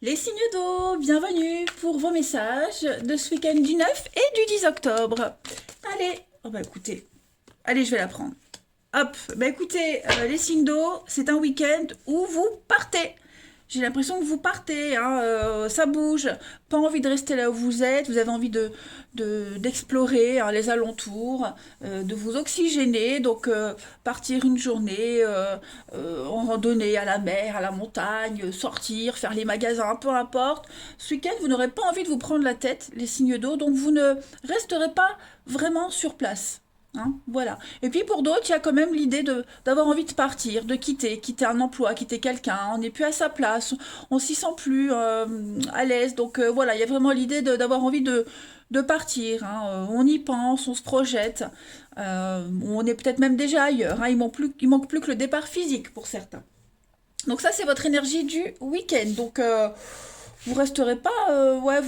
Les signes d'eau, bienvenue pour vos messages de ce week-end du 9 et du 10 octobre. Allez, oh bah écoutez, allez, je vais la prendre. Hop, bah écoutez, les signes d'eau, c'est un week-end où vous partez. J'ai l'impression que vous partez, hein, ça bouge. Pas envie de rester là où vous êtes, vous avez envie d'explorer hein, les alentours, de vous oxygéner, donc partir une journée en randonnée à la mer, à la montagne, sortir, faire les magasins, peu importe. Ce week-end, vous n'aurez pas envie de vous prendre la tête, les signes d'eau, donc vous ne resterez pas vraiment sur place. Hein, voilà. Et puis pour d'autres, il y a quand même l'idée d'avoir envie de partir, de quitter un emploi, quitter quelqu'un. On n'est plus à sa place, on s'y sent plus à l'aise. Donc voilà, il y a vraiment l'idée d'avoir envie de partir. Hein. On y pense, on se projette. On est peut-être même déjà ailleurs. Hein. Il manque plus que le départ physique pour certains. Donc ça, c'est votre énergie du week-end. Donc vous resterez pas, ouais,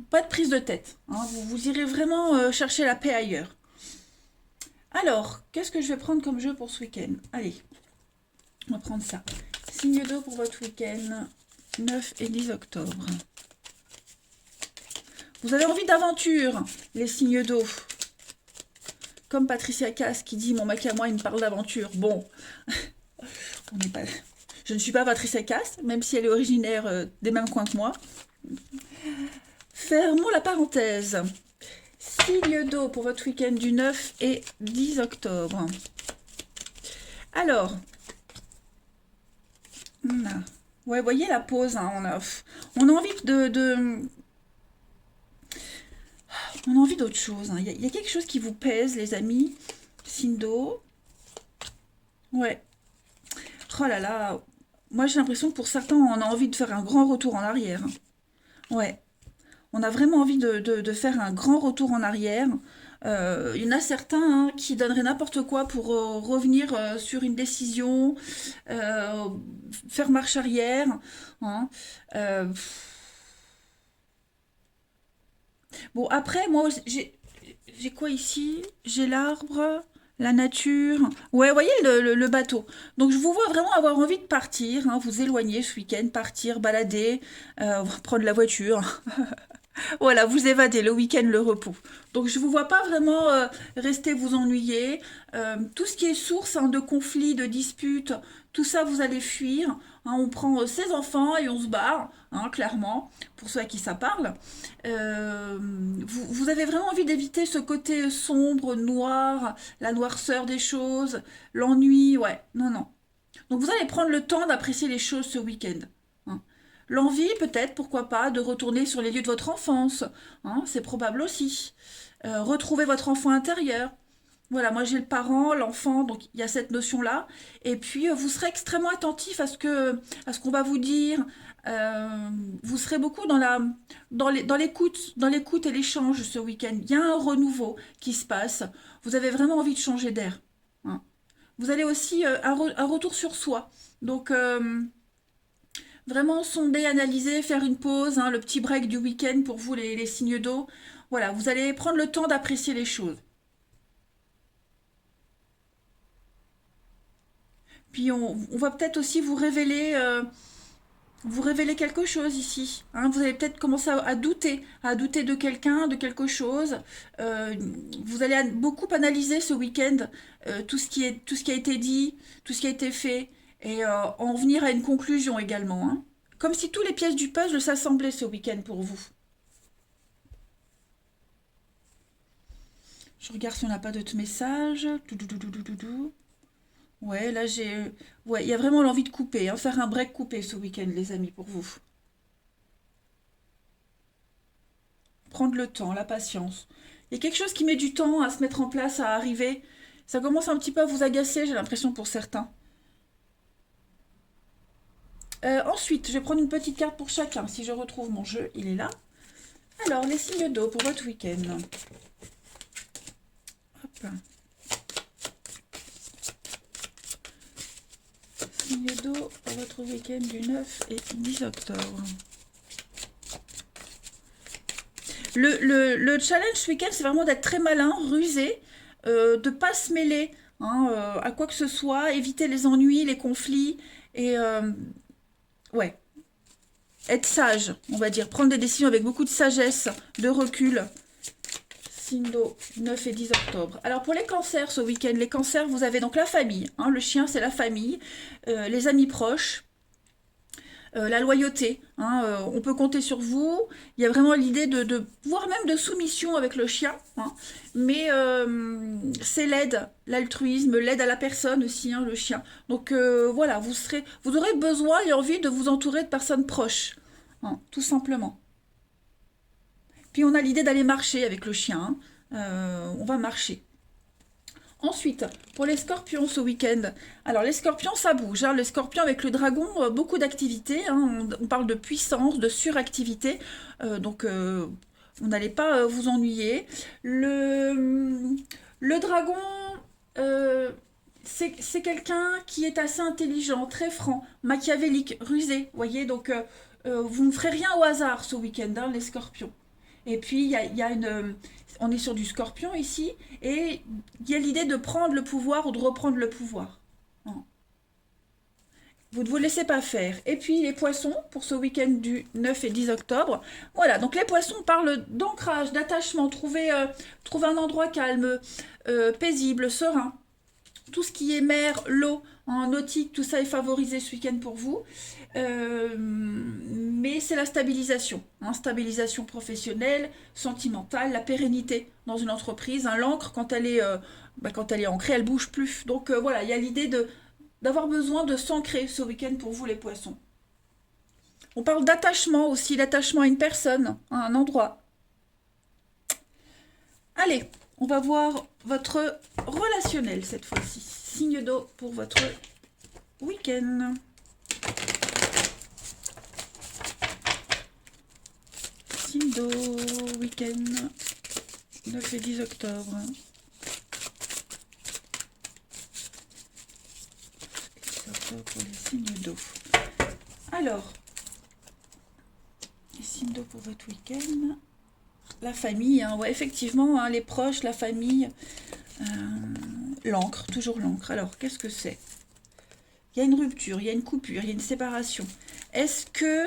pas de prise de tête. Hein. Vous irez vraiment chercher la paix ailleurs. Alors, qu'est-ce que je vais prendre comme jeu pour ce week-end? Allez, on va prendre ça. Signe d'eau pour votre week-end, 9 et 10 octobre. Vous avez envie d'aventure, les signes d'eau. Comme Patricia Cass qui dit, mon mec à moi, il me parle d'aventure. Bon, on n'est pas... je ne suis pas Patricia Cass, même si elle est originaire des mêmes coins que moi. Fermons la parenthèse. Signe d'eau pour votre week-end du 9 et 10 octobre. Alors, on a... Ouais, voyez la pause, hein, on a envie on a envie d'autre chose. Hein. Il y a quelque chose qui vous pèse, les amis. Signe d'eau. Ouais. Oh là là. Moi, j'ai l'impression que pour certains, on a envie de faire un grand retour en arrière. Ouais. On a vraiment envie de faire un grand retour en arrière. Il y en a certains hein, qui donneraient n'importe quoi pour revenir sur une décision, euh, faire marche arrière. Hein. Euh, bon, après, moi, j'ai quoi ici? J'ai l'arbre, la nature. Ouais, vous voyez le bateau. Donc, je vous vois vraiment avoir envie de partir, hein, vous éloigner ce week-end, partir, balader, prendre la voiture. Voilà, vous évadez le week-end, le repos. Donc je ne vous vois pas vraiment rester vous ennuyer. Tout ce qui est source hein, de conflits, de disputes, tout ça vous allez fuir. Hein, on prend ses enfants et on se barre, hein, clairement, pour ceux à qui ça parle. Vous avez vraiment envie d'éviter ce côté sombre, noir, la noirceur des choses, l'ennui, ouais, non, non. Donc vous allez prendre le temps d'apprécier les choses ce week-end. Hein. L'envie, peut-être, pourquoi pas, de retourner sur les lieux de votre enfance. Hein, c'est probable aussi. Retrouver votre enfant intérieur. Voilà, moi j'ai le parent, l'enfant, donc il y a cette notion-là. Et puis vous serez extrêmement attentif à ce qu'on va vous dire. Vous serez beaucoup dans l'écoute et l'échange ce week-end. Il y a un renouveau qui se passe. Vous avez vraiment envie de changer d'air. Hein. Vous allez aussi un retour sur soi. Donc, vraiment sonder, analyser, faire une pause, hein, le petit break du week-end pour vous, les signes d'eau. Voilà, vous allez prendre le temps d'apprécier les choses. Puis, on va peut-être aussi vous révéler quelque chose ici. Hein. Vous allez peut-être commencer à douter de quelqu'un, de quelque chose. Euh, vous allez beaucoup analyser ce week-end tout ce qui a été dit, tout ce qui a été fait, et en venir à une conclusion également. Hein. Comme si toutes les pièces du puzzle s'assemblaient ce week-end pour vous. Je regarde si on n'a pas d'autres messages. Doudou. Ouais, là j'ai. Ouais, il y a vraiment l'envie de couper, hein, faire un break coupé ce week-end, les amis, pour vous. Prendre le temps, la patience. Il y a quelque chose qui met du temps à se mettre en place, à arriver. Ça commence un petit peu à vous agacer, j'ai l'impression pour certains. Ensuite, je vais prendre une petite carte pour chacun. Si je retrouve mon jeu, il est là. Alors, les signes d'eau pour votre week-end. Hop. Signes d'eau pour votre week-end du 9 et 10 octobre. Le challenge ce week-end, c'est vraiment d'être très malin, rusé, de ne pas se mêler hein, à quoi que ce soit, éviter les ennuis, les conflits. Et ouais, être sage, on va dire, prendre des décisions avec beaucoup de sagesse, de recul. Signe d'eau, 9 et 10 octobre. Alors pour les cancers ce week-end, les cancers, vous avez donc la famille, hein, le chien c'est la famille, les amis proches, la loyauté, hein, on peut compter sur vous, il y a vraiment l'idée voire même de soumission avec le chien, hein, mais c'est l'aide, l'altruisme, l'aide à la personne aussi, hein, le chien. Donc voilà, vous aurez besoin et envie de vous entourer de personnes proches, hein, tout simplement. Puis on a l'idée d'aller marcher avec le chien, hein, on va marcher. Ensuite, pour les scorpions ce week-end, alors les scorpions ça bouge, hein, les scorpions avec le dragon, beaucoup d'activités, hein, on parle de puissance, de suractivité, donc vous n'allez pas vous ennuyer. Le dragon, euh, c'est quelqu'un qui est assez intelligent, très franc, machiavélique, rusé, voyez, donc vous ne ferez rien au hasard ce week-end, hein, les scorpions. Et puis, il y a on est sur du scorpion ici, et il y a l'idée de prendre le pouvoir ou de reprendre le pouvoir. Hein. Vous ne vous laissez pas faire. Et puis, les poissons, pour ce week-end du 9 et 10 octobre. Voilà, donc les poissons parlent d'ancrage, d'attachement, trouver un endroit calme, paisible, serein. Tout ce qui est mer, l'eau, en nautique, tout ça est favorisé ce week-end pour vous. Mais c'est la stabilisation, hein, stabilisation professionnelle, sentimentale, la pérennité dans une entreprise. Hein, l'encre, quand elle est ancrée, elle bouge plus. Donc voilà, il y a l'idée d'avoir besoin de s'ancrer ce week-end pour vous les poissons. On parle d'attachement aussi, l'attachement à une personne, à un endroit. Allez, on va voir votre relationnel cette fois-ci. Signe d'eau pour votre week-end. Signe d'eau, week-end, 9 et 10 octobre. Pour les signes d'eau. Alors, les signes d'eau pour votre week-end. La famille, hein, ouais, effectivement, hein, les proches, la famille, l'encre, toujours l'encre. Alors, qu'est-ce que c'est? Il y a une rupture, il y a une coupure, il y a une séparation. Est-ce que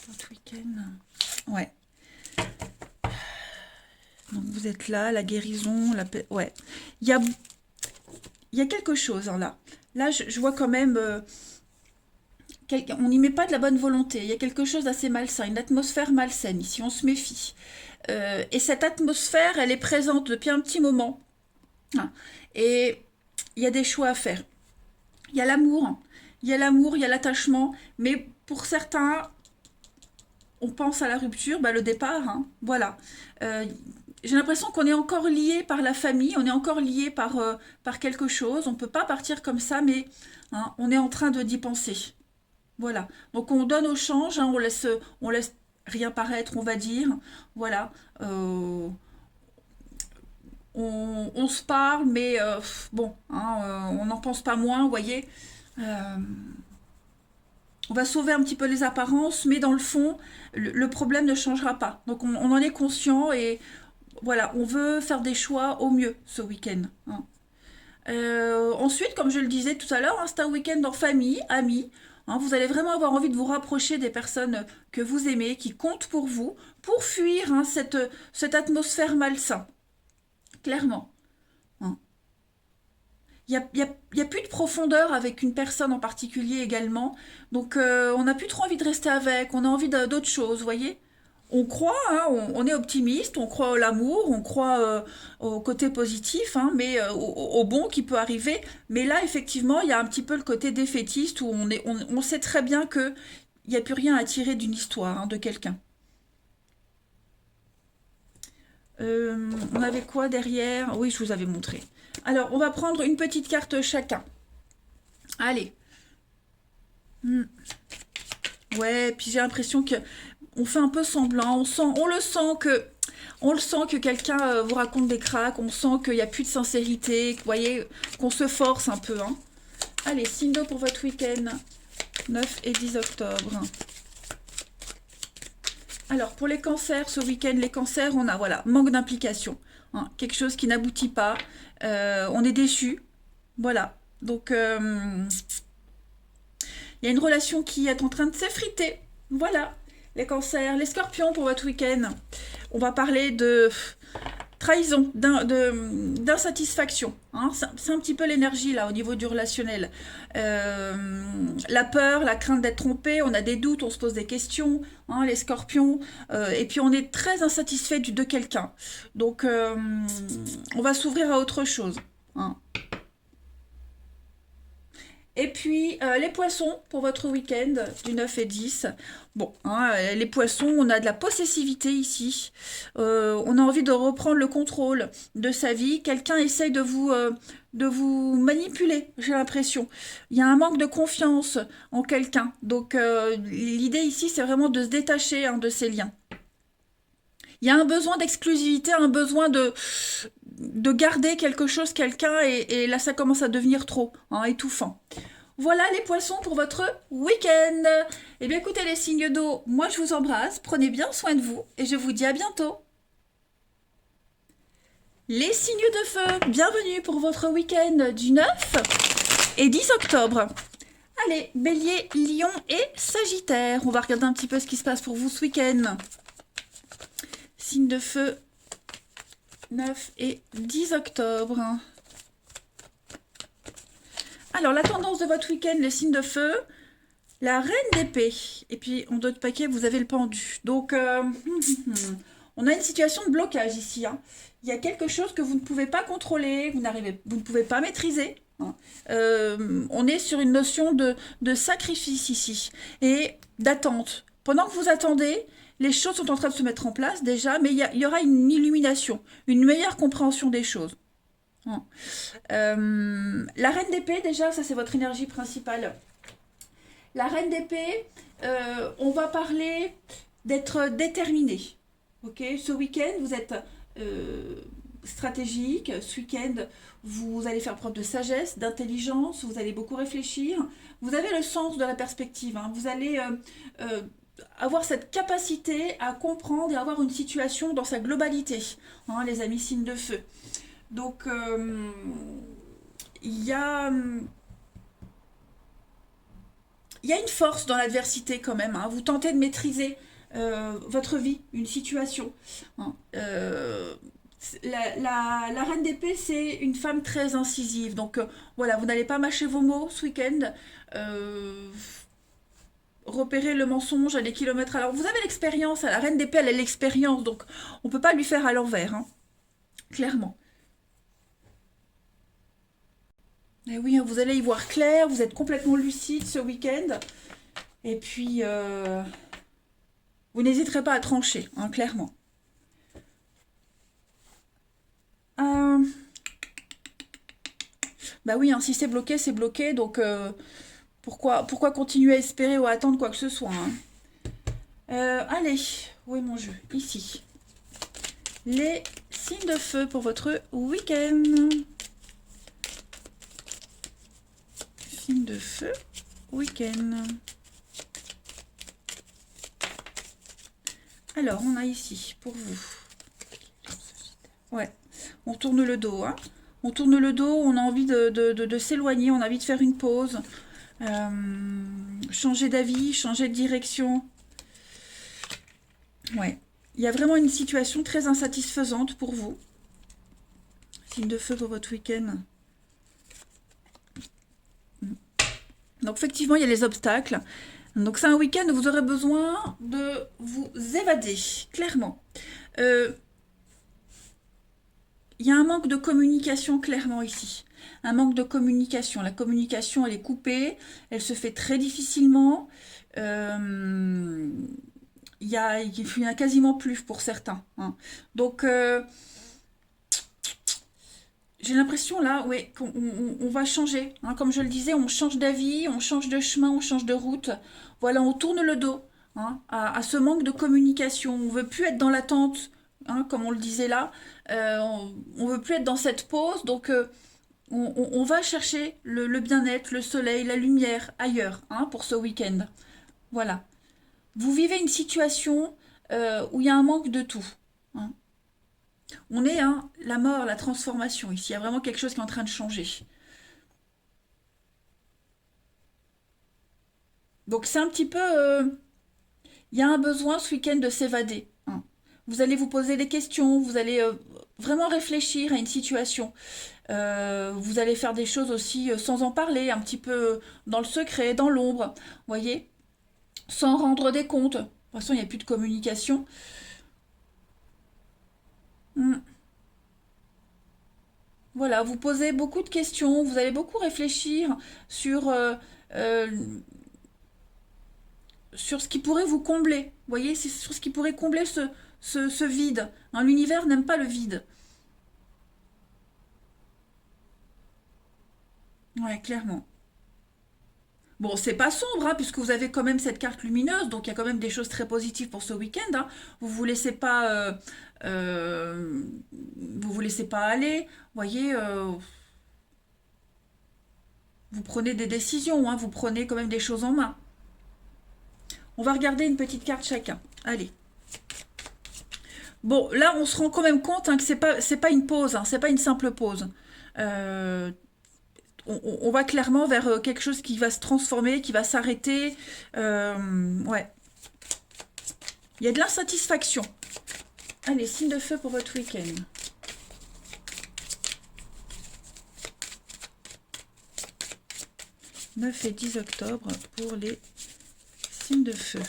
votre week-end, ouais. Donc vous êtes là, la guérison, la paix, ouais. Il y a quelque chose hein, là. Là, je vois quand même on n'y met pas de la bonne volonté. Il y a quelque chose d'assez malsain, une atmosphère malsaine ici, on se méfie. Et cette atmosphère, elle est présente depuis un petit moment. Hein. Et il y a des choix à faire. Il y a l'amour, il y a l'attachement, mais pour certains, on pense à la rupture, bah, le départ, hein, voilà. J'ai l'impression qu'on est encore lié par la famille, on est encore lié par quelque chose, on ne peut pas partir comme ça, mais hein, on est en train d'y penser. Voilà. Donc on donne au change, hein, on laisse rien paraître, on va dire. Voilà. On se parle, mais bon, hein, on n'en pense pas moins, vous voyez. On va sauver un petit peu les apparences, mais dans le fond, le problème ne changera pas. Donc on en est conscient et voilà, on veut faire des choix au mieux ce week-end. Hein. Ensuite, comme je le disais tout à l'heure, hein, c'est un week-end en famille, amis. Hein, vous allez vraiment avoir envie de vous rapprocher des personnes que vous aimez, qui comptent pour vous, pour fuir hein, cette atmosphère malsaine. Clairement. Hein. Il y a plus de profondeur avec une personne en particulier également. Donc on n'a plus trop envie de rester avec, on a envie d'autre chose, vous voyez. On croit, hein, on est optimiste, on croit à l'amour, on croit au côté positif, hein, mais au bon qui peut arriver. Mais là, effectivement, il y a un petit peu le côté défaitiste où on sait très bien qu'il n'y a plus rien à tirer d'une histoire, hein, de quelqu'un. On avait quoi derrière? Oui, je vous avais montré. Alors, on va prendre une petite carte chacun. Allez. Ouais, puis j'ai l'impression que on fait un peu semblant. On le sent que quelqu'un vous raconte des cracks. On sent qu'il n'y a plus de sincérité. Vous voyez, qu'on se force un peu. Hein. Allez, signe d'eau pour votre week-end. 9 et 10 octobre. Alors, pour les cancers, ce week-end, les cancers, on a, voilà, manque d'implication. Hein, quelque chose qui n'aboutit pas. On est déçu. Voilà. Donc, Il y a une relation qui est en train de s'effriter. Voilà, les cancers, les scorpions pour votre week-end. On va parler de trahison, d'insatisfaction. Hein. C'est un petit peu l'énergie là au niveau du relationnel. La peur, la crainte d'être trompé, on a des doutes, on se pose des questions, hein, les scorpions, et puis on est très insatisfait de quelqu'un. Donc on va s'ouvrir à autre chose. Hein. Et puis, les poissons pour votre week-end du 9 et 10. Bon, hein, les poissons, on a de la possessivité ici. On a envie de reprendre le contrôle de sa vie. Quelqu'un essaye de vous manipuler, j'ai l'impression. Il y a un manque de confiance en quelqu'un. Donc, l'idée ici, c'est vraiment de se détacher hein, de ces liens. Il y a un besoin d'exclusivité, un besoin de garder quelque chose, quelqu'un, et là ça commence à devenir trop, hein, étouffant. Voilà les poissons pour votre week-end. Eh bien écoutez les signes d'eau, moi je vous embrasse, prenez bien soin de vous et je vous dis à bientôt. Les signes de feu, bienvenue pour votre week-end du 9 et 10 octobre. Allez, Bélier, Lion et Sagittaire, on va regarder un petit peu ce qui se passe pour vous ce week-end. Signe de feu, 9 et 10 octobre. Alors, la tendance de votre week-end, les signes de feu, la reine d'épée. Et puis, en d'autres paquets, vous avez le pendu. Donc, on a une situation de blocage ici. Hein. Il y a quelque chose que vous ne pouvez pas contrôler, vous ne pouvez pas maîtriser. Hein. On est sur une notion de sacrifice ici et d'attente. Pendant que vous attendez, les choses sont en train de se mettre en place déjà, mais il y aura une illumination, une meilleure compréhension des choses. La reine d'épée, déjà, ça c'est votre énergie principale. La reine d'épée, on va parler d'être déterminé. Ok, ce week-end, vous êtes stratégique. Ce week-end, vous allez faire preuve de sagesse, d'intelligence. Vous allez beaucoup réfléchir. Vous avez le sens de la perspective. Hein. Vous allez avoir cette capacité à comprendre et avoir une situation dans sa globalité, hein, les amis signes de feu. Donc, il y a une force dans l'adversité quand même. Hein. Vous tentez de maîtriser votre vie, une situation. Hein. La reine d'épée, c'est une femme très incisive. Donc, voilà, vous n'allez pas mâcher vos mots ce week-end. Repérer le mensonge à des kilomètres à l'heure. Vous avez l'expérience, la reine d'épée, elle a l'expérience, donc on ne peut pas lui faire à l'envers, hein, clairement. Et oui, hein, vous allez y voir clair, vous êtes complètement lucide ce week-end, et puis vous n'hésiterez pas à trancher, hein, clairement. Bah oui, hein, si c'est bloqué, donc pourquoi continuer à espérer ou à attendre quoi que ce soit, hein. Allez, où est mon jeu? Ici. Les signes de feu pour votre week-end. Signes de feu, week-end. Alors, on a ici, pour vous. Ouais, on tourne le dos, hein. On tourne le dos, on a envie de s'éloigner, on a envie de faire une pause. Changer d'avis, changer de direction. Ouais. Il y a vraiment une situation très insatisfaisante pour vous. Signe de feu pour votre week-end. Donc effectivement, il y a les obstacles. Donc c'est un week-end où vous aurez besoin de vous évader, clairement. Il y a un manque de communication clairement ici. Un manque de communication. La communication, elle est coupée. Elle se fait très difficilement. Il y en a quasiment plus pour certains. Hein. Donc, j'ai l'impression là, ouais, qu'on va changer. Hein. Comme je le disais, on change d'avis, on change de chemin, on change de route. Voilà, on tourne le dos hein, à ce manque de communication. On ne veut plus être dans l'attente, hein, comme on le disait là. On ne veut plus être dans cette pause. Donc, on va chercher le bien-être, le soleil, la lumière ailleurs hein, pour ce week-end. Voilà. Vous vivez une situation où il y a un manque de tout. Hein. On est la mort, la transformation ici. Il y a vraiment quelque chose qui est en train de changer. Donc c'est un petit peu... il y a un besoin ce week-end de s'évader, hein. Vous allez vous poser des questions, vous allez vraiment réfléchir à une situation. Vous allez faire des choses aussi sans en parler, un petit peu dans le secret, dans l'ombre, voyez, sans rendre des comptes. De toute façon, il n'y a plus de communication. Hmm. Voilà, vous posez beaucoup de questions, vous allez beaucoup réfléchir sur, euh, sur ce qui pourrait vous combler. Vous voyez, c'est sur ce qui pourrait combler ce vide, hein. L'univers n'aime pas le vide. Ouais, clairement. Bon, c'est pas sombre, hein, puisque vous avez quand même cette carte lumineuse, donc il y a quand même des choses très positives pour ce week-end, hein. Vous vous laissez pas, euh, vous vous laissez pas aller. Voyez, vous prenez des décisions, hein, vous prenez quand même des choses en main. On va regarder une petite carte chacun. Allez. Bon, là, on se rend quand même compte, hein, que c'est pas une pause, hein, c'est pas une simple pause. Euh, on va clairement vers quelque chose qui va se transformer, qui va s'arrêter. Ouais, il y a de l'insatisfaction. Allez, signe de feu pour votre week-end. 9 et 10 octobre pour les signes de feu.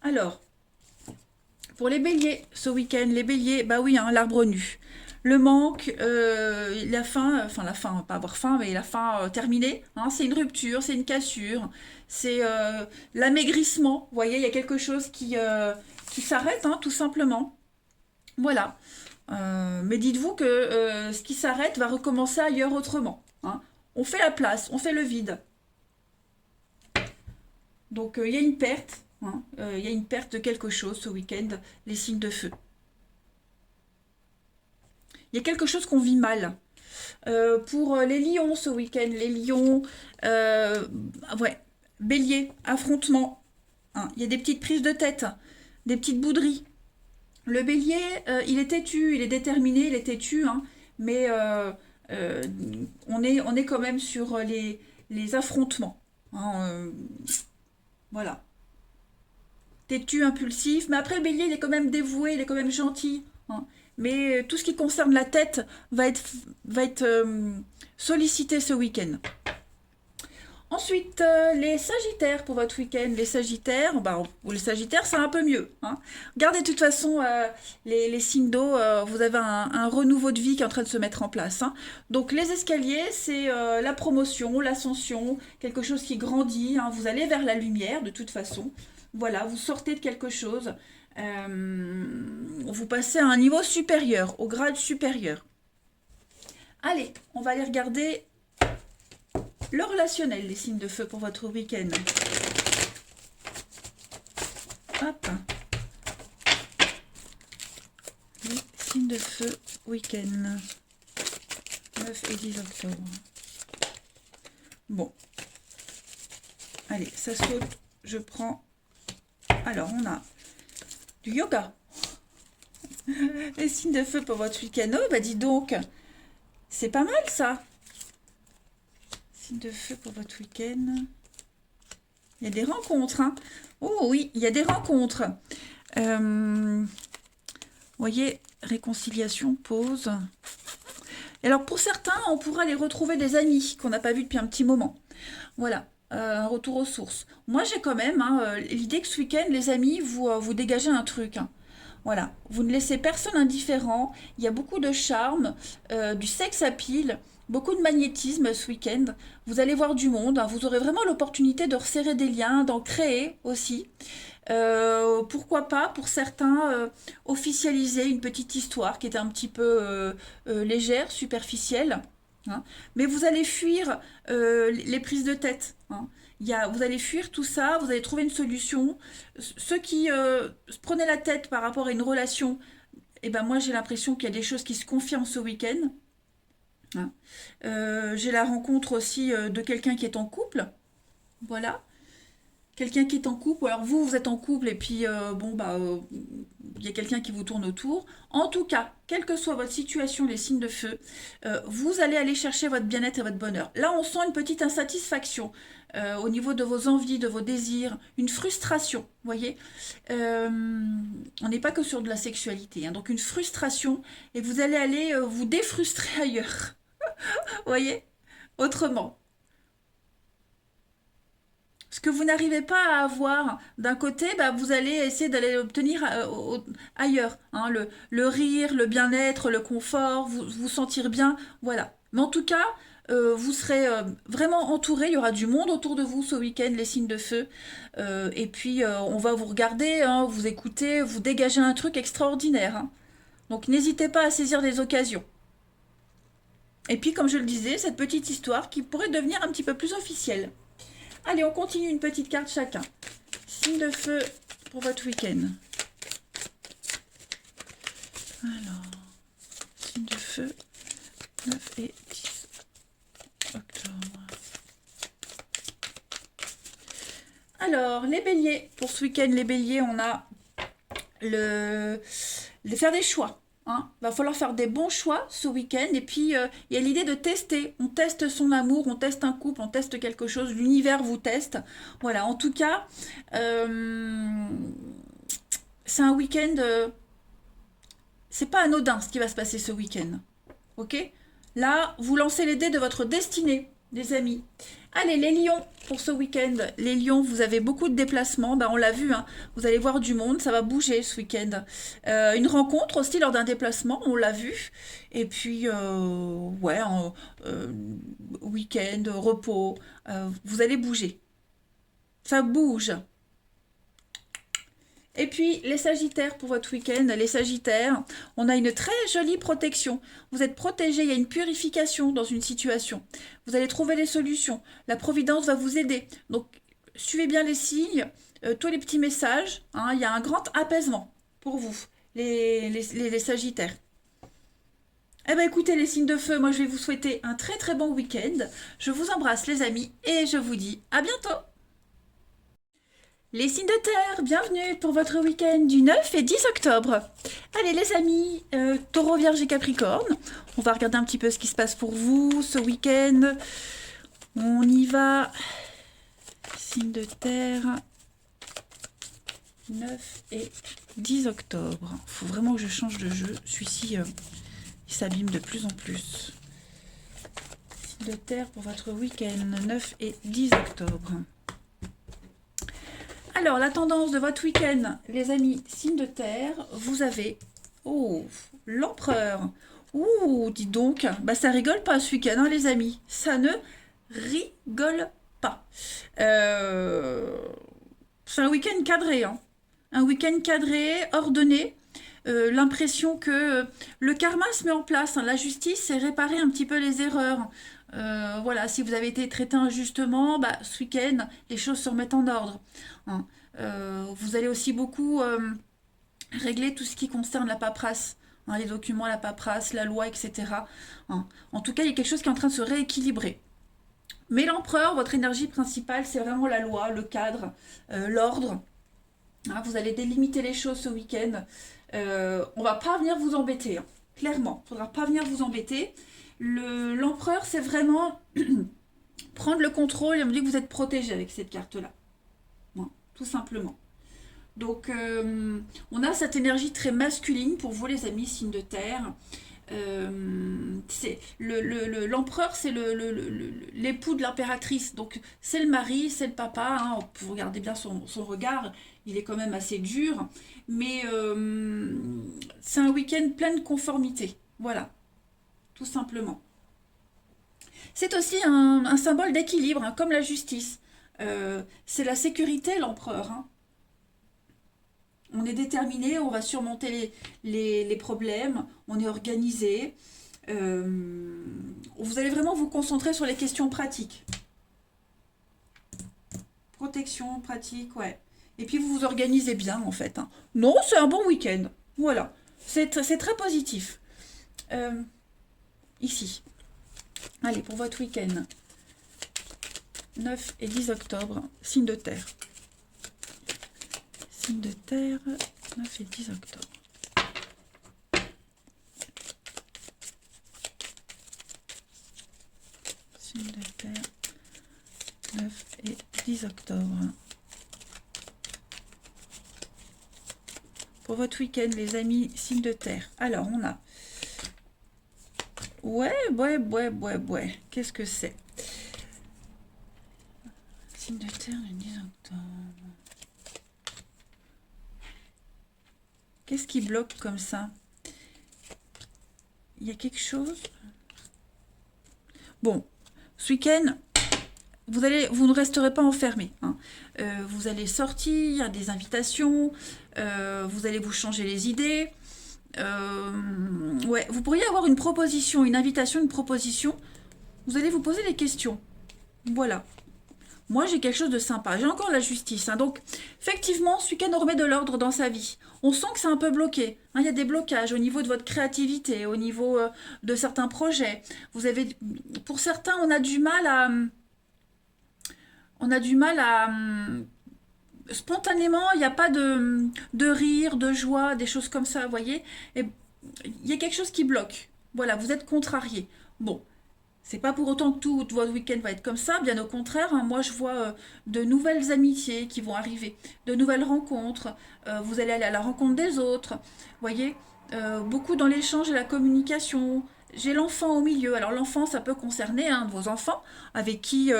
Alors, pour les béliers, ce week-end, les béliers, bah oui, hein, l'arbre nu. Le manque, la fin, enfin la fin, pas avoir faim, mais la fin terminée, hein, c'est une rupture, c'est une cassure, c'est l'amaigrissement. Vous voyez, il y a quelque chose qui s'arrête, hein, tout simplement. Voilà. Mais dites-vous que ce qui s'arrête va recommencer ailleurs autrement, hein. On fait la place, on fait le vide. Donc il y a une perte, hein, il y a une perte de quelque chose ce week-end, les signes de feu. Il y a quelque chose qu'on vit mal. Pour les lions ce week-end, les lions, euh, ouais, bélier, affrontement, hein. Il y a des petites prises de tête, des petites bouderies. Le bélier, il est têtu, il est déterminé, il est têtu, hein, mais euh, on est quand même sur les affrontements, hein, voilà. Têtu, impulsif, mais après le bélier, il est quand même dévoué, il est quand même gentil, hein. Mais tout ce qui concerne la tête va être sollicité ce week-end. Ensuite, les Sagittaires pour votre week-end. Les Sagittaires, bah, les Sagittaires, c'est un peu mieux, hein. Regardez de toute façon les signes d'eau, vous avez un renouveau de vie qui est en train de se mettre en place, hein. Donc les escaliers, c'est la promotion, l'ascension, quelque chose qui grandit, hein. Vous allez vers la lumière de toute façon. Voilà, vous sortez de quelque chose. Vous passez à un niveau supérieur, au grade supérieur. Allez, on va aller regarder le relationnel, les signes de feu pour votre week-end. Hop. Les signes de feu week-end. 9 et 10 octobre. Bon. Allez, ça saute. Je prends. Alors, on a du yoga. Les signes de feu pour votre week-end. Oh, bah dis donc. C'est pas mal ça. Signe de feu pour votre week-end. Il y a des rencontres, hein. Oh oui, il y a des rencontres. Vous voyez, réconciliation, pause. Et alors pour certains, on pourra les retrouver des amis qu'on n'a pas vus depuis un petit moment. Voilà, un retour aux sources. Moi j'ai quand même, hein, l'idée que ce week-end, les amis, vous dégagez un truc, hein. Voilà, vous ne laissez personne indifférent. Il y a beaucoup de charme, du sexe à pile, beaucoup de magnétisme ce week-end. Vous allez voir du monde, hein. Vous aurez vraiment l'opportunité de resserrer des liens, d'en créer aussi. Pourquoi pas, pour certains, officialiser une petite histoire qui est un petit peu légère, superficielle, hein. Mais vous allez fuir les prises de tête, hein. Vous allez fuir tout ça, vous allez trouver une solution. Ceux qui se prenaient la tête par rapport à une relation, eh ben moi j'ai l'impression qu'il y a des choses qui se confirment ce week-end, hein. J'ai la rencontre aussi de quelqu'un qui est en couple, voilà. Quelqu'un qui est en couple, ou alors vous êtes en couple et puis bon bah il y a quelqu'un qui vous tourne autour. En tout cas, quelle que soit votre situation, les signes de feu, vous allez aller chercher votre bien-être et votre bonheur. Là, on sent une petite insatisfaction au niveau de vos envies, de vos désirs, une frustration, vous voyez. On n'est pas que sur de la sexualité, hein, donc une frustration, et vous allez aller vous défrustrer ailleurs, vous voyez, autrement. Ce que vous n'arrivez pas à avoir d'un côté, bah, vous allez essayer d'aller l'obtenir ailleurs, hein, le rire, le bien-être, le confort, vous sentir bien, voilà. Mais en tout cas, vous serez vraiment entouré, il y aura du monde autour de vous ce week-end, les signes de feu. Et puis, on va vous regarder, hein, vous écouter, vous dégager un truc extraordinaire, hein. Donc, n'hésitez pas à saisir les occasions. Et puis, comme je le disais, cette petite histoire qui pourrait devenir un petit peu plus officielle. Allez, on continue une petite carte chacun. Signe de feu pour votre week-end. Alors, signe de feu, 9 et 10 octobre. Alors, les béliers. Pour ce week-end, les béliers, on a faire des choix. Hein. Va falloir faire des bons choix ce week-end. Et puis, il y a l'idée de tester. On teste son amour, on teste un couple, on teste quelque chose. L'univers vous teste. Voilà, en tout cas, c'est un week-end... c'est pas anodin ce qui va se passer ce week-end. Ok? Là, vous lancez les dés de votre destinée, les amis. Allez, les lions, pour ce week-end. Les lions, vous avez beaucoup de déplacements. Ben, on l'a vu, hein. Vous allez voir du monde, ça va bouger ce week-end. Une rencontre aussi lors d'un déplacement, on l'a vu. Et puis, ouais, week-end, repos, vous allez bouger. Ça bouge. Et puis, les sagittaires pour votre week-end, les sagittaires, on a une très jolie protection. Vous êtes protégés, il y a une purification dans une situation. Vous allez trouver les solutions. La providence va vous aider. Donc, suivez bien les signes, tous les petits messages. Hein, il y a un grand apaisement pour vous, les sagittaires. Eh bien, écoutez, les signes de feu, moi, je vais vous souhaiter un très très bon week-end. Je vous embrasse, les amis, et je vous dis à bientôt. Les signes de terre, bienvenue pour votre week-end du 9 et 10 octobre. Allez les amis, taureau, vierge et capricorne, on va regarder un petit peu ce qui se passe pour vous ce week-end. On y va. Signes de terre, 9 et 10 octobre. Il faut vraiment que je change de jeu. Celui-ci, il s'abîme de plus en plus. Signes de terre pour votre week-end, 9 et 10 octobre. Alors, la tendance de votre week-end, les amis, signe de terre, vous avez... Oh, l'empereur. Ouh, dis donc, bah ça rigole pas ce week-end, hein, les amis. Ça ne rigole pas. C'est un week-end cadré, hein. Un week-end cadré, ordonné. L'impression que le karma se met en place, hein. La justice, c'est réparer un petit peu les erreurs. Voilà, si vous avez été traité injustement, bah, ce week-end, les choses se remettent en ordre. Hein. Vous allez aussi beaucoup régler tout ce qui concerne la paperasse, hein, les documents, la paperasse, la loi, etc. Hein. En tout cas, il y a quelque chose qui est en train de se rééquilibrer. Mais l'empereur, votre énergie principale, c'est vraiment la loi, le cadre, l'ordre. Hein, vous allez délimiter les choses ce week-end. On va pas venir vous embêter, hein. Clairement. Il ne faudra pas venir vous embêter. L'empereur, c'est vraiment prendre le contrôle et on me dit que vous êtes protégé avec cette carte-là. Bon, tout simplement. Donc, on a cette énergie très masculine pour vous, les amis, signes de terre. L'empereur, c'est l'époux de l'impératrice. Donc, c'est le mari, c'est le papa. Hein. Vous regardez bien son regard, il est quand même assez dur. Mais c'est un week-end plein de conformité. Voilà, tout simplement. C'est aussi un symbole d'équilibre, hein, comme la justice. C'est la sécurité, l'empereur. Hein. On est déterminé, on va surmonter les problèmes, on est organisé. Vous allez vraiment vous concentrer sur les questions pratiques. Protection, pratique, ouais. Et puis vous vous organisez bien, en fait. Hein. Non, c'est un bon week-end. Voilà. C'est très positif. Ici. Allez, pour votre week-end. 9 et 10 octobre, signe de terre. Signe de terre, 9 et 10 octobre. Signe de terre, 9 et 10 octobre. Pour votre week-end, les amis, signe de terre. Alors, on a... Ouais. Qu'est-ce que c'est? Signe de terre, le 10 octobre. Qu'est-ce qui bloque comme ça? Il y a quelque chose? Bon, ce week-end, vous ne resterez pas enfermé. Hein. Vous allez sortir, des invitations, vous allez vous changer les idées. Ouais, vous pourriez avoir une proposition, une invitation, une proposition. Vous allez vous poser des questions. Voilà. Moi, j'ai quelque chose de sympa. J'ai encore la justice. Hein. Donc, effectivement, ce week-end, on remet de l'ordre dans sa vie. On sent que c'est un peu bloqué. Hein. Il y a des blocages au niveau de votre créativité, au niveau de certains projets. Vous avez, pour certains, on a du mal à... spontanément, il n'y a pas de rire, de joie, des choses comme ça, vous voyez. Et il y a quelque chose qui bloque. Voilà, vous êtes contrarié. Bon, c'est pas pour autant que tout votre week-end va être comme ça, bien au contraire. Hein, moi, je vois de nouvelles amitiés qui vont arriver, de nouvelles rencontres. Vous allez aller à la rencontre des autres, vous voyez. Beaucoup dans l'échange et la communication. J'ai l'enfant au milieu. Alors l'enfant, ça peut concerner un de vos enfants avec qui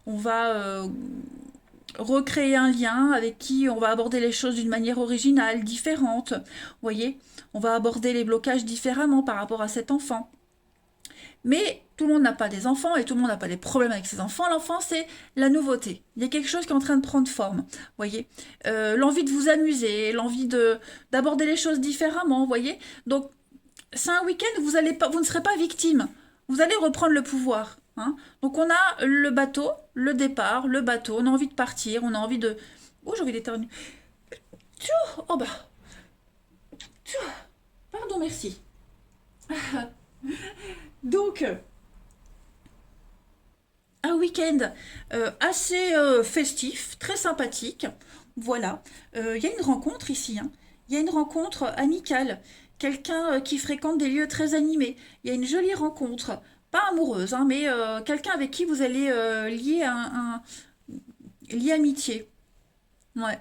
on va recréer un lien, avec qui on va aborder les choses d'une manière originale, différente. Vous voyez, on va aborder les blocages différemment par rapport à cet enfant. Mais tout le monde n'a pas des enfants et tout le monde n'a pas des problèmes avec ses enfants. L'enfant, c'est la nouveauté. Il y a quelque chose qui est en train de prendre forme. Voyez, l'envie de vous amuser, l'envie d'aborder les choses différemment. Voyez, donc c'est un week-end où vous ne serez pas victime. Vous allez reprendre le pouvoir. Hein. Donc on a le bateau, le départ, le bateau. On a envie de partir, on a envie de... Oh, j'ai envie d'éternuer. Oh bah. Pardon, merci. Donc, un week-end assez festif, très sympathique. Voilà. Il y a une rencontre ici. Hein. Il y a une rencontre amicale. Quelqu'un qui fréquente des lieux très animés. Il y a une jolie rencontre. Pas amoureuse, hein, mais quelqu'un avec qui vous allez lier amitié. Ouais.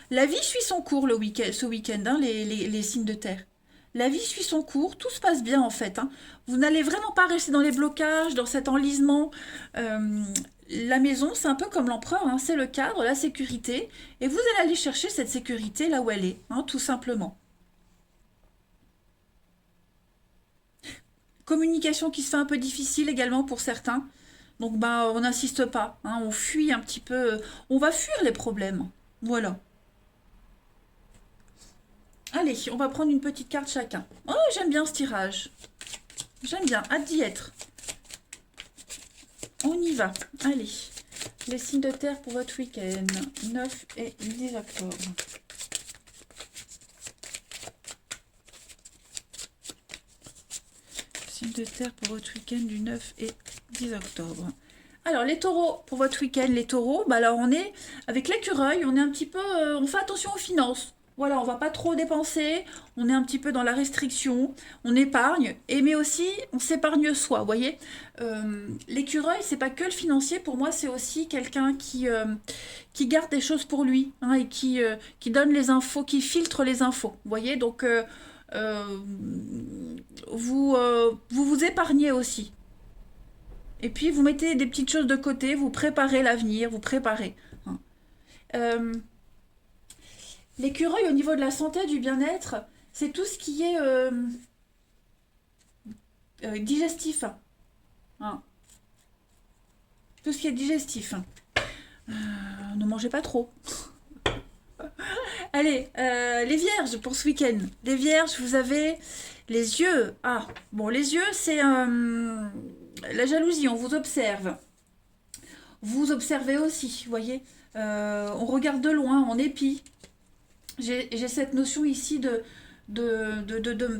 La vie suit son cours ce week-end, hein, les signes de terre. La vie suit son cours, tout se passe bien en fait. Hein. Vous n'allez vraiment pas rester dans les blocages, dans cet enlisement. Euh, la maison, c'est un peu comme l'empereur, hein, c'est le cadre, la sécurité. Et vous allez aller chercher cette sécurité là où elle est, hein, tout simplement. Communication qui se fait un peu difficile également pour certains. Donc bah on n'insiste pas, hein, on fuit un petit peu, on va fuir les problèmes. Voilà. Allez, on va prendre une petite carte chacun. Oh, j'aime bien ce tirage. J'aime bien, hâte d'y être. On y va. Allez, les signes de terre pour votre week-end. 9 et 10 octobre. Signes de terre pour votre week-end du 9 et 10 octobre. Alors, les taureaux, pour votre week-end, les taureaux, bah alors on est avec l'écureuil, on est un petit peu... on fait attention aux finances. Voilà, on va pas trop dépenser, on est un petit peu dans la restriction, on épargne, et mais aussi on s'épargne soi, vous voyez. L'écureuil, c'est pas que le financier, pour moi c'est aussi quelqu'un qui garde des choses pour lui, hein, et qui donne les infos, qui filtre les infos, vous voyez. Donc euh, vous épargnez aussi. Et puis vous mettez des petites choses de côté, vous préparez l'avenir, vous préparez. Hein. Euh, L'écureuil au niveau de la santé, du bien-être, c'est tout ce qui est digestif. Hein. Tout ce qui est digestif. Ne mangez pas trop. Allez, les vierges pour ce week-end. Les vierges, vous avez les yeux. Ah, bon, les yeux, c'est la jalousie, on vous observe. Vous observez aussi, vous voyez. On regarde de loin, on épie. J'ai cette notion ici de, de, de, de,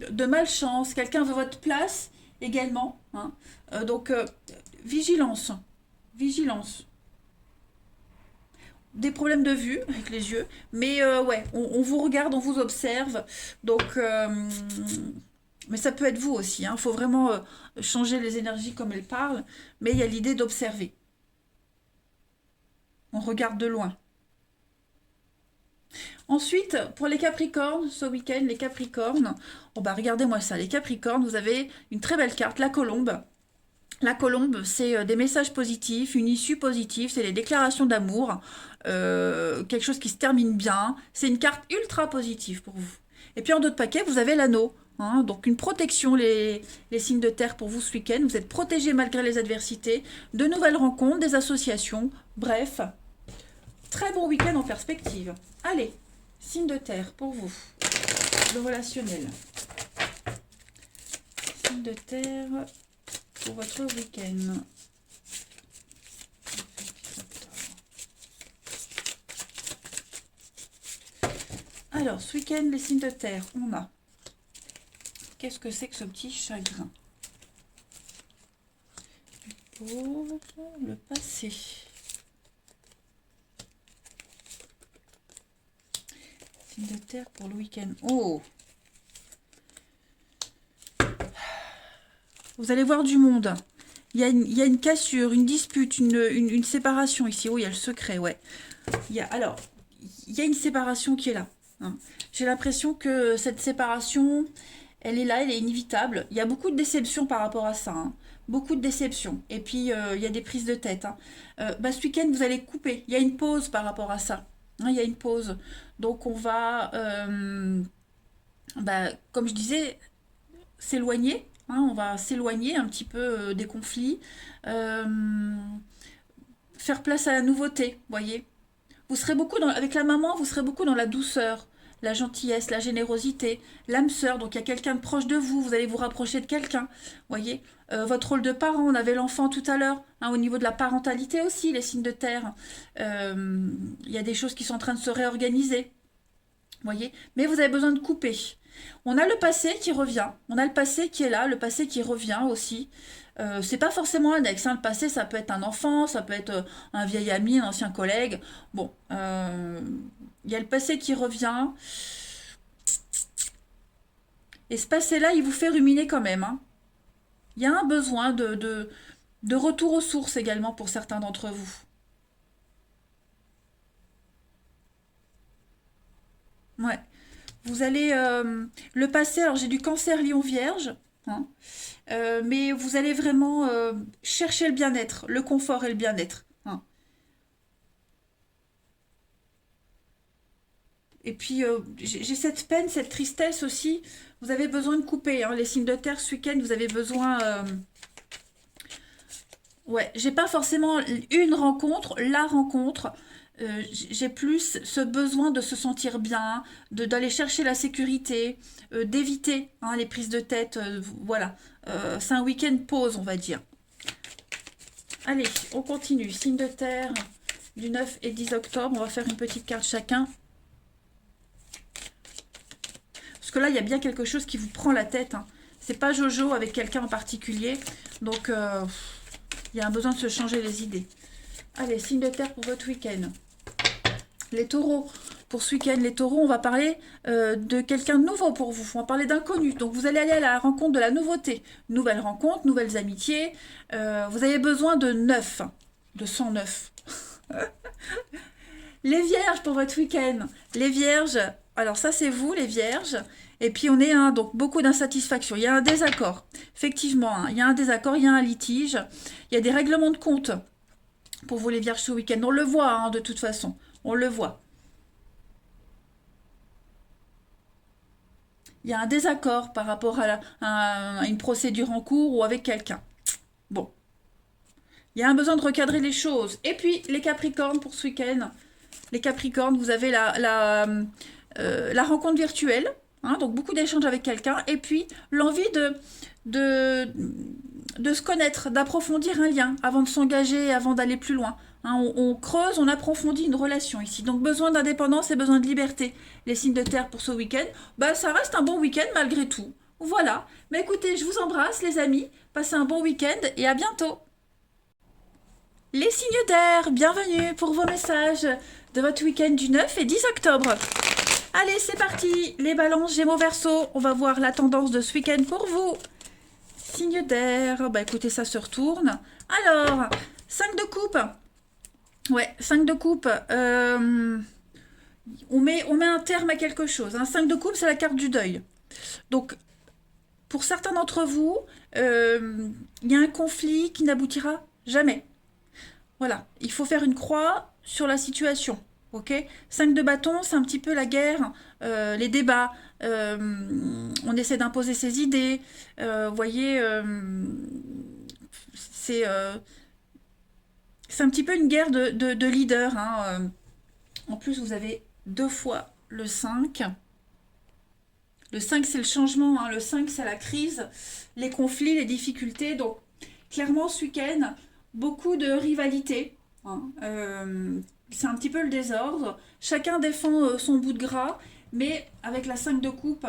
de malchance. Quelqu'un veut votre place également. Hein. Donc, vigilance. Vigilance. des problèmes de vue avec les yeux. Mais ouais, on vous regarde, on vous observe. Donc, mais ça peut être vous aussi. Il faut vraiment changer les énergies comme elles parlent. Mais il y a l'idée d'observer. On regarde de loin. Ensuite, pour les Capricornes, ce week-end, les Capricornes, oh bah regardez-moi ça, les Capricornes, vous avez une très belle carte, la colombe. La colombe, c'est des messages positifs, une issue positive, c'est les déclarations d'amour, quelque chose qui se termine bien. C'est une carte ultra positive pour vous. Et puis en d'autres paquets, vous avez l'anneau. Hein, donc une protection, les signes de terre pour vous ce week-end. Vous êtes protégés malgré les adversités, de nouvelles rencontres, des associations. Bref, très bon week-end en perspective. Allez, signe de terre pour vous, le relationnel. Signe de terre pour votre week-end. Alors, ce week-end, les signes de terre, on a... Qu'est-ce que c'est que ce petit chagrin? Pour le passé. Signe de terre pour le week-end. Oh! Vous allez voir du monde. Il y a une cassure, une dispute, une séparation ici. Oh, il y a le secret, ouais. Alors, il y a une séparation qui est là. Hein. J'ai l'impression que cette séparation, elle est là, elle est inévitable. Il y a beaucoup de déceptions par rapport à ça. Hein. Beaucoup de déceptions. Et puis, il y a des prises de tête. Hein. Ce week-end, vous allez couper. Il y a une pause par rapport à ça. Hein, il y a une pause. Donc, on va, comme je disais, s'éloigner. Hein, on va s'éloigner un petit peu des conflits. Euh, Faire place à la nouveauté, voyez. Vous serez beaucoup avec la maman, vous serez beaucoup dans la douceur, la gentillesse, la générosité, l'âme sœur. Donc il y a quelqu'un de proche de vous, vous allez vous rapprocher de quelqu'un, voyez. Votre rôle de parent, on avait l'enfant tout à l'heure, hein, au niveau de la parentalité aussi, les signes de terre. Il y a des choses qui sont en train de se réorganiser, voyez. Mais vous avez besoin de couper. On a le passé qui revient, on a le passé qui est là, le passé qui revient aussi. C'est pas forcément un ex, hein. Le passé ça peut être un enfant, ça peut être un vieil ami, un ancien collègue. Bon, il y a le passé qui revient. Et ce passé-là, il vous fait ruminer quand même. Hein. Il y a un besoin de retour aux sources également pour certains d'entre vous. Ouais. Vous allez le passé, alors j'ai du cancer lion vierge, hein, mais vous allez vraiment chercher le bien-être, le confort et le bien-être. Hein. Et puis j'ai cette peine, cette tristesse aussi. Vous avez besoin de couper. Hein, les signes de terre ce week-end, vous avez besoin. Ouais, j'ai pas forcément une rencontre, la rencontre. J'ai plus ce besoin de se sentir bien, d'aller chercher la sécurité, d'éviter hein, les prises de tête. Voilà, c'est un week-end pause, on va dire. Allez, on continue. Signe de terre du 9 et 10 octobre. On va faire une petite carte chacun. Parce que là, il y a bien quelque chose qui vous prend la tête. Hein. C'est pas Jojo avec quelqu'un en particulier. Donc, il y a un besoin de se changer les idées. Allez, signe de terre pour votre week-end. Les taureaux, pour ce week-end, les taureaux, on va parler de quelqu'un de nouveau pour vous. On va parler d'inconnu. Donc, vous allez aller à la rencontre de la nouveauté. Nouvelles rencontres, nouvelles amitiés. Vous avez besoin de neuf, de 109. Les vierges pour votre week-end. Les vierges, alors ça c'est vous, les vierges. Et puis on est donc beaucoup d'insatisfaction. Il y a un désaccord. Effectivement, hein, il y a un désaccord, il y a un litige. Il y a des règlements de compte pour vous, les vierges, ce week-end. On le voit, hein, de toute façon. On le voit. Il y a un désaccord par rapport à une procédure en cours ou avec quelqu'un. Bon. Il y a un besoin de recadrer les choses. Et puis, les Capricornes pour ce week-end. Les Capricornes, vous avez la rencontre virtuelle. Hein, donc, beaucoup d'échanges avec quelqu'un. Et puis, l'envie de, de se connaître, d'approfondir un lien avant de s'engager, avant d'aller plus loin. Hein, on creuse, on approfondit une relation ici. Donc besoin d'indépendance et besoin de liberté. Les signes de terre pour ce week-end, ça reste un bon week-end malgré tout. Voilà. Mais écoutez, je vous embrasse les amis. Passez un bon week-end et à bientôt. Les signes d'air, bienvenue pour vos messages de votre week-end du 9 et 10 octobre. Allez, c'est parti, les balances Gémeaux Verseau, on va voir la tendance de ce week-end pour vous. Signe d'air, bah écoutez, ça se retourne. Alors, 5 de coupe. Ouais, 5 de coupe. On met un terme à quelque chose. 5 de coupe, c'est la carte du deuil. Donc, pour certains d'entre vous, il y a un conflit qui n'aboutira jamais. Voilà, il faut faire une croix sur la situation. Ok, 5 de bâton, c'est un petit peu la guerre, les débats. On essaie d'imposer ses idées. Vous voyez, c'est un petit peu une guerre de leader. En plus, vous avez 2 fois le 5. Le 5, c'est le changement. Le 5, c'est la crise, les conflits, les difficultés. Donc, clairement, ce week-end, beaucoup de rivalité. C'est un petit peu le désordre. Chacun défend son bout de gras. Mais avec la 5 de coupe,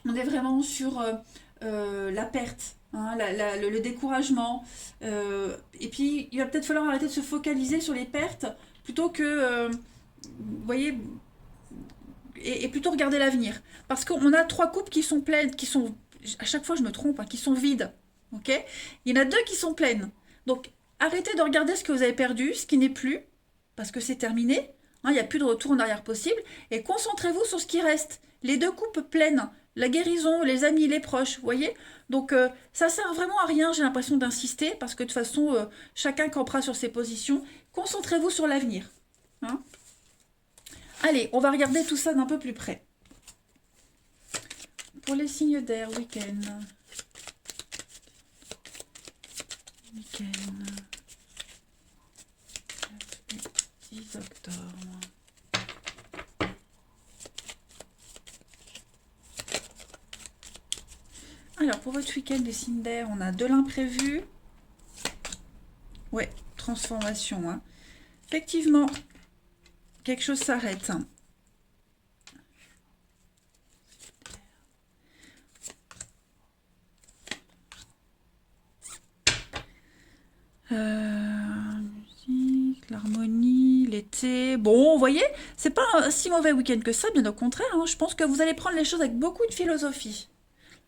on est vraiment sur la perte. Le découragement. Et puis, il va peut-être falloir arrêter de se focaliser sur les pertes plutôt que, vous voyez, et plutôt regarder l'avenir. Parce qu'on a 3 coupes qui sont pleines, qui sont, à chaque fois je me trompe, qui sont vides. Ok, il y en a 2 qui sont pleines. Donc, arrêtez de regarder ce que vous avez perdu, ce qui n'est plus, parce que c'est terminé. Il n'y a plus de retour en arrière possible. Et concentrez-vous sur ce qui reste. Les 2 coupes pleines. La guérison, les amis, les proches, vous voyez. Donc, ça sert vraiment à rien, j'ai l'impression d'insister, parce que de toute façon, chacun campera sur ses positions. Concentrez-vous sur l'avenir. Allez, on va regarder tout ça d'un peu plus près. Pour les signes d'air, week-end. Week-end. 10 octobre. Alors, pour votre week-end des signes d'air, on a de l'imprévu. Ouais, transformation. Effectivement, quelque chose s'arrête. Musique, l'harmonie, l'été. Bon, vous voyez, c'est pas un si mauvais week-end que ça, bien au contraire. Je pense que vous allez prendre les choses avec beaucoup de philosophie.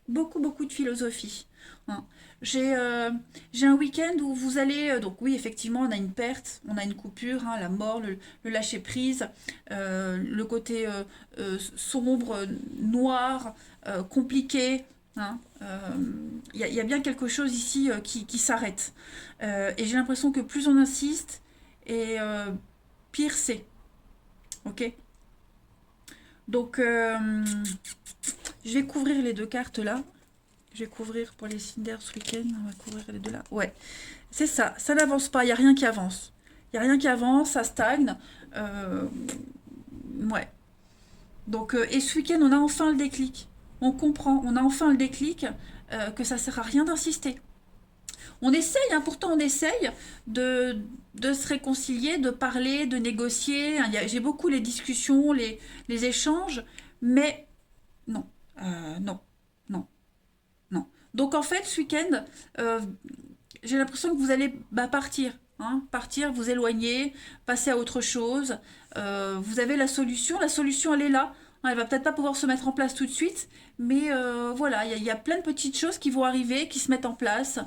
Beaucoup de philosophie. J'ai un week-end où vous allez... donc oui, effectivement, on a une perte, on a une coupure, la mort, le lâcher-prise, le côté sombre, noir, compliqué. Il y a bien quelque chose ici qui s'arrête. Et j'ai l'impression que plus on insiste, et pire c'est. Ok. Donc, je vais couvrir les 2 cartes là. Je vais couvrir pour les signes d'air ce week-end. On va couvrir les 2 là. Ouais, c'est ça. Ça n'avance pas. Il n'y a rien qui avance. Il n'y a rien qui avance. Ça stagne. Ouais. Donc, et ce week-end, on a enfin le déclic. On comprend. On a enfin le déclic que ça ne sert à rien d'insister. On essaye, pourtant on essaye de se réconcilier, de parler, de négocier. J'ai beaucoup les discussions, les échanges, mais non, non, non, non. Donc en fait, ce week-end, j'ai l'impression que vous allez partir. Partir, vous éloigner, passer à autre chose. Vous avez la solution elle est là. Elle va peut-être pas pouvoir se mettre en place tout de suite, mais voilà, il y a plein de petites choses qui vont arriver, qui se mettent en place.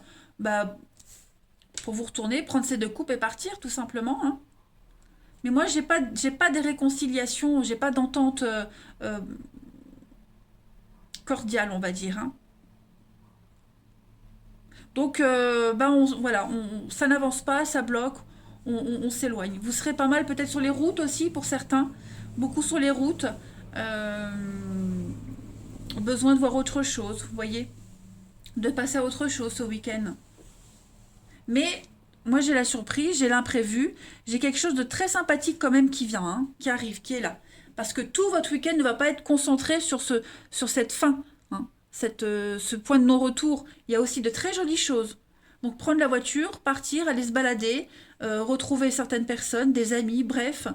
Pour vous retourner, prendre ces 2 coupes et partir, tout simplement. Mais moi, j'ai pas des réconciliations, j'ai pas d'entente cordiale, on va dire. Donc, voilà, ça n'avance pas, ça bloque, on s'éloigne. Vous serez pas mal peut-être sur les routes aussi, pour certains. Beaucoup sur les routes. Besoin de voir autre chose, vous voyez. De passer à autre chose ce week-end. Mais moi, j'ai la surprise, j'ai l'imprévu, j'ai quelque chose de très sympathique quand même qui vient, qui arrive, qui est là. Parce que tout votre week-end ne va pas être concentré sur cette fin, ce point de non-retour. Il y a aussi de très jolies choses. Donc prendre la voiture, partir, aller se balader, retrouver certaines personnes, des amis, bref.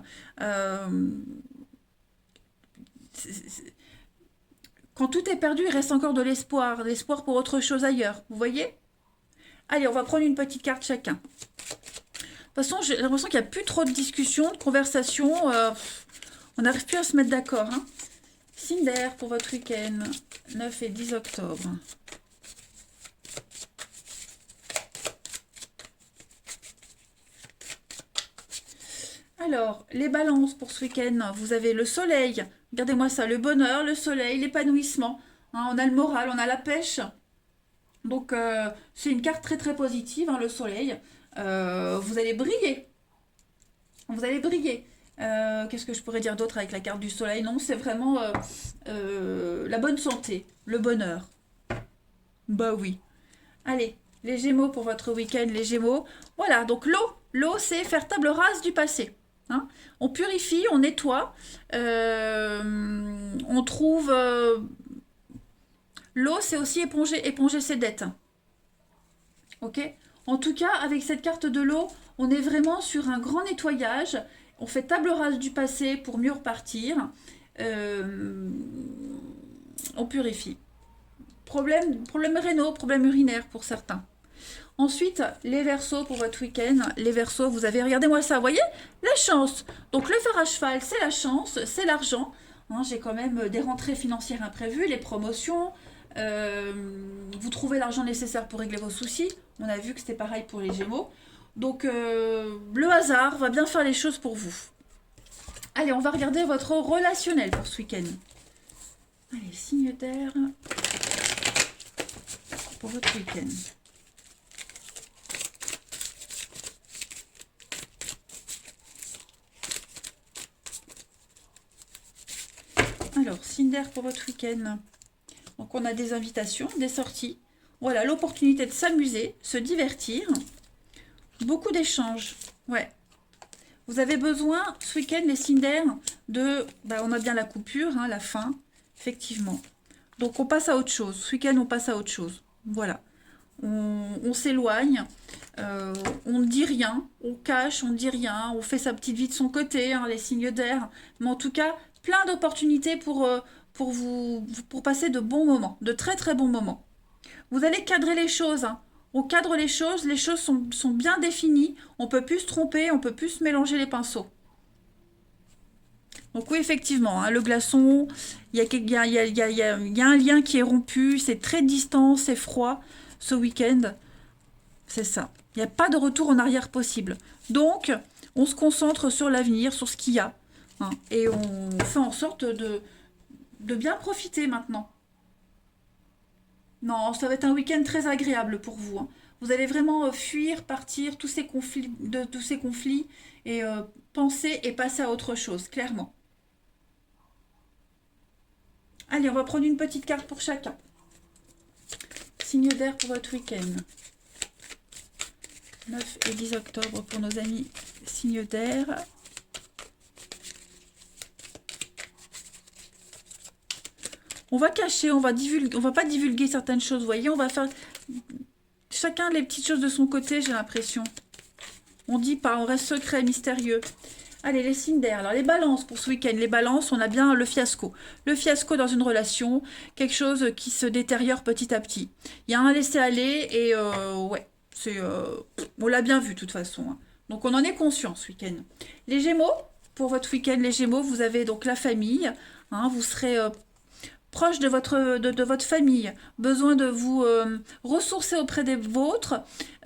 Quand tout est perdu, il reste encore de l'espoir pour autre chose ailleurs. Vous voyez ? Allez, on va prendre une petite carte chacun. façon, j'ai l'impression qu'il n'y a plus trop de discussions, de conversations. On n'arrive plus à se mettre d'accord. Hein. Signe d'air pour votre week-end, 9 et 10 octobre. Alors, les balances pour ce week-end, vous avez le soleil. Regardez-moi ça, le bonheur, le soleil, l'épanouissement. Hein, on a le moral, on a la pêche. Donc, c'est une carte très très positive, hein, le soleil. Vous allez briller. Vous allez briller. Qu'est-ce que je pourrais dire d'autre avec la carte du soleil? Non, c'est vraiment la bonne santé, le bonheur. Bah oui. Allez, les Gémeaux pour votre week-end, les Gémeaux. Voilà, donc l'eau. L'eau, c'est faire table rase du passé. Hein, on purifie, on nettoie. On trouve... l'eau, c'est aussi éponger ses dettes. Ok? En tout cas, avec cette carte de l'eau, on est vraiment sur un grand nettoyage. On fait table rase du passé pour mieux repartir. On purifie. Problème rénaux, problème urinaire pour certains. Ensuite, les Verseaux pour votre week-end. Les Verseaux, vous avez, regardez-moi ça, vous voyez? La chance. Donc le fer à cheval, c'est la chance, c'est l'argent. Hein, j'ai quand même des rentrées financières imprévues, les promotions. Vous trouvez l'argent nécessaire pour régler vos soucis. On a vu que c'était pareil pour les Gémeaux. Donc le hasard va bien faire les choses pour vous. Allez, on va regarder votre relationnel pour ce week-end. Allez, signe d'air pour votre week-end. Alors, signe d'air pour votre week-end. Donc, on a des invitations, des sorties. Voilà, l'opportunité de s'amuser, se divertir. Beaucoup d'échanges. Ouais. Vous avez besoin, ce week-end, les signes d'air, de... Bah, on a bien la coupure, hein, la fin, effectivement. Donc, on passe à autre chose. Ce week-end, on passe à autre chose. Voilà. On s'éloigne. On ne dit rien. On cache, on ne dit rien. On fait sa petite vie de son côté, hein, les signes d'air. Mais en tout cas, plein d'opportunités pour passer de bons moments, de très très bons moments. Vous allez cadrer les choses. Hein. On cadre les choses sont bien définies. On ne peut plus se tromper, on ne peut plus se mélanger les pinceaux. Donc oui, effectivement, hein, le glaçon, il y a un lien qui est rompu, c'est très distant, c'est froid ce week-end. C'est ça. Il n'y a pas de retour en arrière possible. Donc, on se concentre sur l'avenir, sur ce qu'il y a. Hein, et on fait en sorte de bien profiter maintenant. Non, ça va être un week-end très agréable pour vous. Hein. Vous allez vraiment fuir, partir tous ces conflits et penser et passer à autre chose, clairement. Allez, on va prendre une petite carte pour chacun. Signe d'air pour votre week-end. 9 et 10 octobre pour nos amis signes d'air. On va cacher, on va pas divulguer certaines choses, vous voyez, on va faire chacun les petites choses de son côté, j'ai l'impression. On dit pas, on reste secret, mystérieux. Allez, les signes d'air. Alors, les balances pour ce week-end. Les balances, on a bien le fiasco. Le fiasco dans une relation, quelque chose qui se détériore petit à petit. Il y a un laisser-aller et ouais, on l'a bien vu de toute façon. Hein. Donc, on en est conscient ce week-end. Les Gémeaux, pour votre week-end, les Gémeaux, vous avez donc la famille. Hein, vous serez proche de votre famille, besoin de vous ressourcer auprès des vôtres,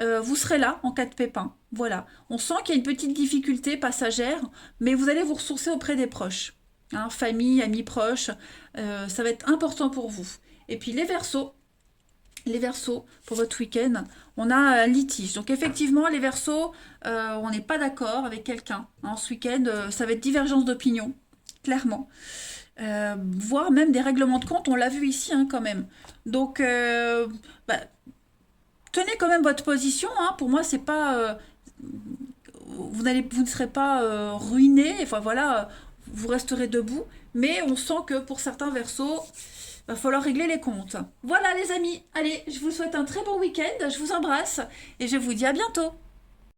vous serez là en cas de pépin. Voilà. On sent qu'il y a une petite difficulté passagère, mais vous allez vous ressourcer auprès des proches. Hein, famille, amis proches, ça va être important pour vous. Et puis les Verseaux, pour votre week-end, on a un litige. Donc effectivement, les Verseaux, on n'est pas d'accord avec quelqu'un. Hein, ce week-end, ça va être divergence d'opinion, clairement. Voire même des règlements de compte, on l'a vu ici hein, quand même. Donc, tenez quand même votre position. Hein. Pour moi, c'est pas, vous ne serez pas ruiné. Enfin voilà, vous resterez debout. Mais on sent que pour certains Verseaux, va falloir régler les comptes. Voilà les amis. Allez, je vous souhaite un très bon week-end. Je vous embrasse et je vous dis à bientôt.